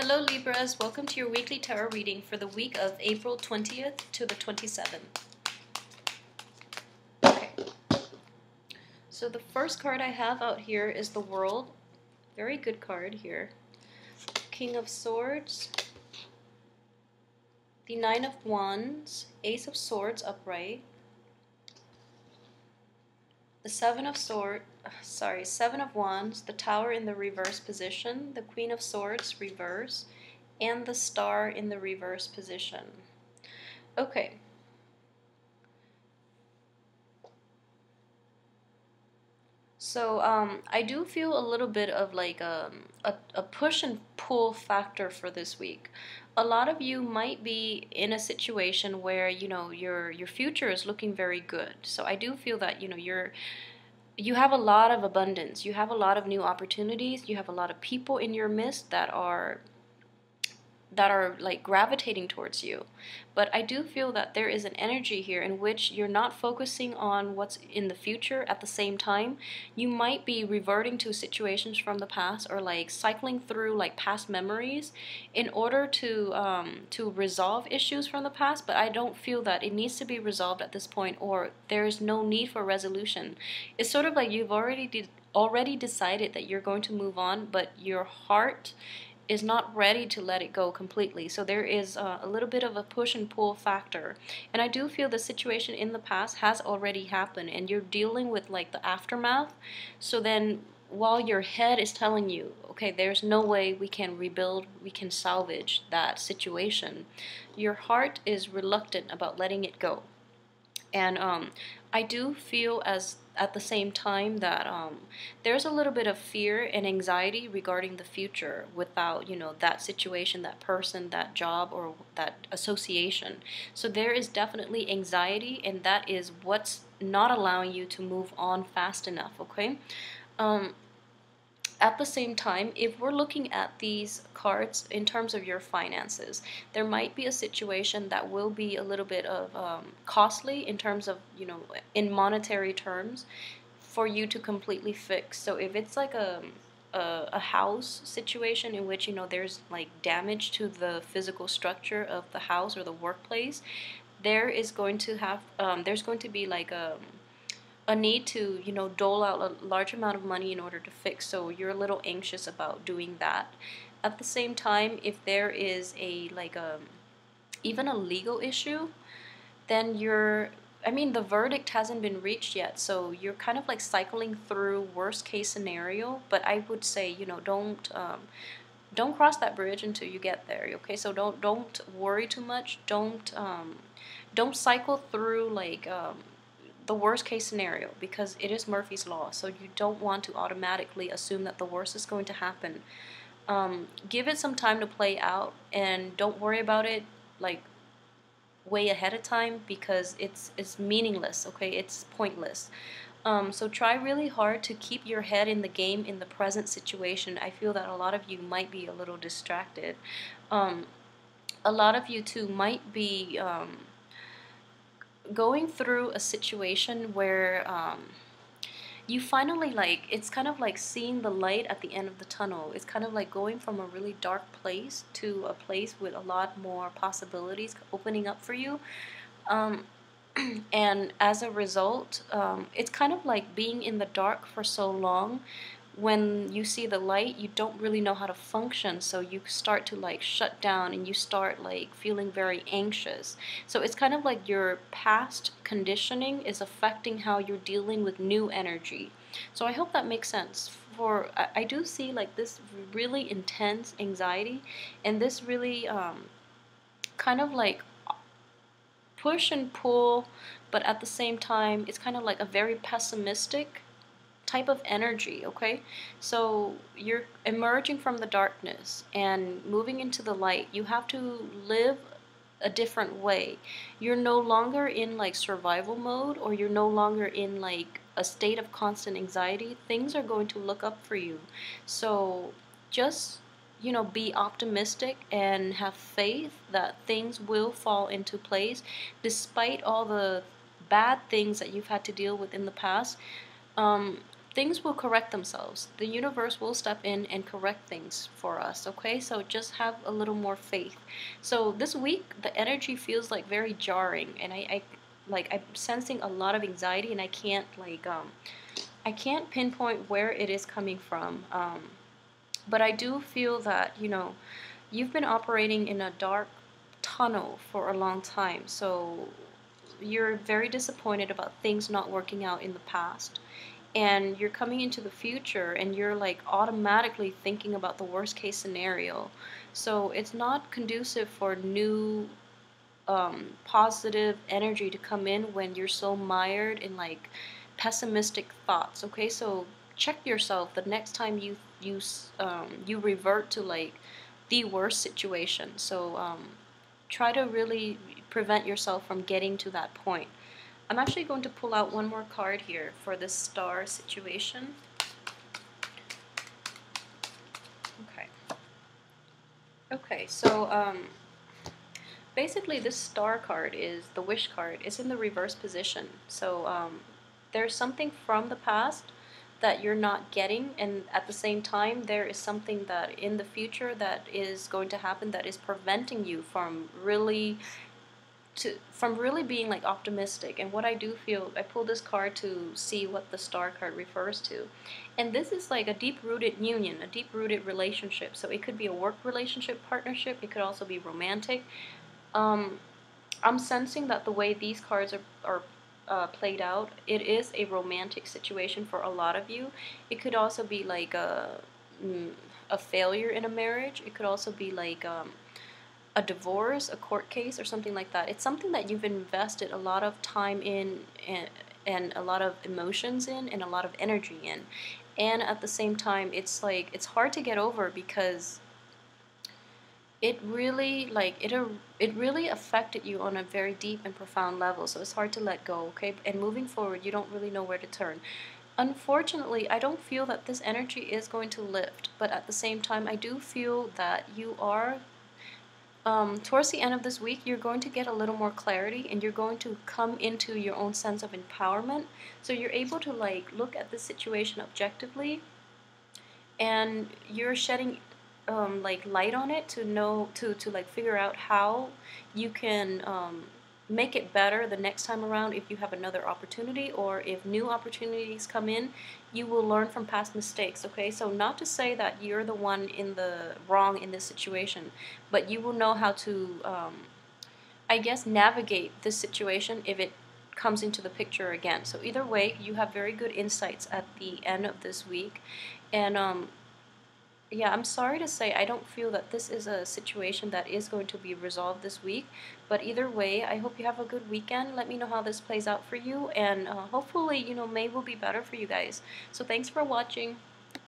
Hello Libras, welcome to your weekly tarot reading for the week of April 20th to the 27th. Okay, so the first card I have out here is the World. Very good card here. King of Swords, the Nine of Wands, Ace of Swords upright, the Seven of Wands, the Tower in the reverse position, the Queen of Swords reverse, and the Star in the reverse position. Okay. So I do feel a little bit of like a push and pull factor for this week. A lot of you might be in a situation where your future is looking very good. So I do feel that you have a lot of abundance. You have a lot of new opportunities. You have a lot of people in your midst that are like gravitating towards you. But I do feel that there is an energy here in which you're not focusing on what's in the future. At the same time, you might be reverting to situations from the past or like cycling through like past memories in order to resolve issues from the past. But I don't feel that it needs to be resolved at this point, or there's no need for resolution. It's sort of like you've already decided that you're going to move on, but your heart is not ready to let it go completely. So there is a little bit of a push and pull factor. And I do feel the situation in the past has already happened and you're dealing with like the aftermath. So then while your head is telling you, okay, there's no way we can rebuild, we can salvage that situation, your heart is reluctant about letting it go. And I do feel at the same time that there's a little bit of fear and anxiety regarding the future without, that situation, that person, that job, or that association. So there is definitely anxiety, and that is what's not allowing you to move on fast enough, okay? At the same time, if we're looking at these cards in terms of your finances, there might be a situation that will be a little bit of costly in terms of, in monetary terms for you to completely fix. So if it's like a house situation in which, there's like damage to the physical structure of the house or the workplace, there's going to be like a need to, dole out a large amount of money in order to fix. So you're a little anxious about doing that. At the same time, if there is even a legal issue, then the verdict hasn't been reached yet. So you're kind of like cycling through worst case scenario. But I would say, don't cross that bridge until you get there. Okay, so don't worry too much. Don't cycle through like the worst case scenario, because it is Murphy's Law. So you don't want to automatically assume that the worst is going to happen. Give it some time to play out, and don't worry about it like way ahead of time, because it's meaningless. Okay, it's pointless. So try really hard to keep your head in the game in the present situation. I feel that a lot of you might be a little distracted. A lot of you too might be going through a situation where you finally, like, it's kind of like seeing the light at the end of the tunnel. It's kind of like going from a really dark place to a place with a lot more possibilities opening up for you. And as a result, it's kind of like being in the dark for so long. When you see the light, you don't really know how to function, so you start to like shut down and you start like feeling very anxious. So it's kind of like your past conditioning is affecting how you're dealing with new energy. So I hope that makes sense. I do see like this really intense anxiety and this really kind of like push and pull, but at the same time it's kind of like a very pessimistic type of energy, okay? So you're emerging from the darkness and moving into the light. You have to live a different way. You're no longer in like survival mode, or you're no longer in like a state of constant anxiety. Things are going to look up for you. So just, be optimistic and have faith that things will fall into place despite all the bad things that you've had to deal with in the past. things will correct themselves. The universe will step in and correct things for us, okay? So just have a little more faith. So this week, the energy feels like very jarring, and I'm sensing a lot of anxiety, and I can't pinpoint where it is coming from. But I do feel that, you've been operating in a dark tunnel for a long time. So you're very disappointed about things not working out in the past. And you're coming into the future and you're like automatically thinking about the worst case scenario. So it's not conducive for new positive energy to come in when you're so mired in like pessimistic thoughts. Okay, so check yourself the next time you revert to like the worst situation. So try to really prevent yourself from getting to that point. I'm actually going to pull out one more card here for this star situation. Okay. Okay, so basically this star card is the wish card. It's in the reverse position. So there's something from the past that you're not getting, and at the same time there is something that in the future that is going to happen that is preventing you from really being like optimistic. And what I do feel, I pulled this card to see what the star card refers to, and this is like a deep-rooted union, a deep-rooted relationship. So it could be a work relationship, partnership, it could also be romantic. um, I'm sensing that the way these cards are played out, it is a romantic situation for a lot of you. It could also be like mm, a failure in a marriage. It could also be like a divorce, a court case, or something like that. It's something that you've invested a lot of time in, and a lot of emotions in, and a lot of energy in. And at the same time, it's like it's hard to get over because it really it really affected you on a very deep and profound level. So it's hard to let go, okay? And moving forward, you don't really know where to turn. Unfortunately, I don't feel that this energy is going to lift, but at the same time, I do feel that you are towards the end of this week, you're going to get a little more clarity, and you're going to come into your own sense of empowerment. So you're able to like look at the situation objectively, and you're shedding like light on it to know to like figure out how you can make it better the next time around. If you have another opportunity, or if new opportunities come in, you will learn from past mistakes. Okay, so not to say that you're the one in the wrong in this situation, but you will know how to I guess navigate this situation if it comes into the picture again. So either way, you have very good insights at the end of this week. And yeah, I'm sorry to say I don't feel that this is a situation that is going to be resolved this week. But either way, I hope you have a good weekend. Let me know how this plays out for you. And hopefully, May will be better for you guys. So thanks for watching.